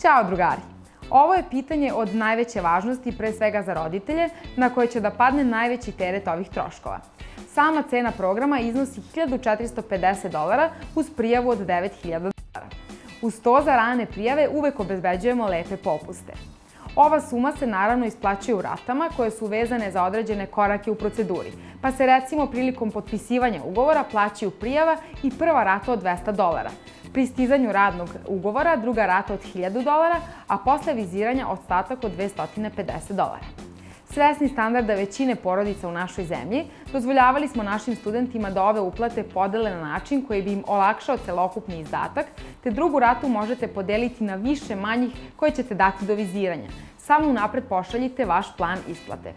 Ćao drugari! Ovo je pitanje od najveće važnosti, pre svega za roditelje, na koje će da padne najveći teret ovih troškova. Sama cena programa iznosi $1.450 uz prijavu od $9.000. Uz to za rane prijave uvek obezbeđujemo lepe popuste. Ova suma se naravno isplaćuje u ratama koje su vezane za određene korake u proceduri, pa se recimo prilikom potpisivanja ugovora plaćaju prijava i prva rata od $200. Pri stizanju radnog ugovora druga rata od $1.000, a posle viziranja ostatak od $250. Svesni standarda većine porodica u našoj zemlji, dozvoljavali smo našim studentima da ove uplate podele na način koji bi im olakšao celokupni izdatak, te drugu ratu možete podeliti na više manjih koje ćete dati do viziranja. Samo unapred pošaljite vaš plan isplate.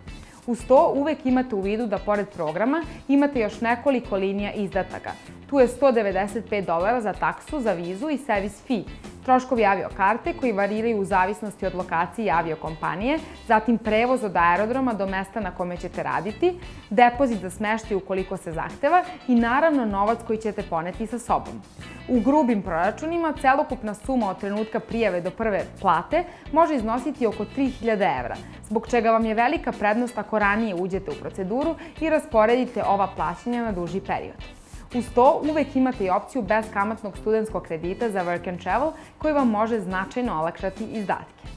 Uz to uvek imate u vidu da pored programa imate još nekoliko linija izdataka. Tu je $195 za taksu, za vizu i servis fee, troškovi aviokarte koji variraju u zavisnosti od lokacije aviokompanije, zatim prevoz od aerodroma do mesta na kome ćete raditi, depozit za smeštaj ukoliko se zahteva i naravno novac koji ćete poneti sa sobom. U grubim proračunima celokupna suma od trenutka prijave do prve plate može iznositi oko $3.000, zbog čega vam je velika prednost ako ranije uđete u proceduru i rasporedite ova plaćanja na duži period. Uz to uvek imate i opciju beskamatnog studentskog kredita za work and travel koji vam može značajno olakšati izdatke.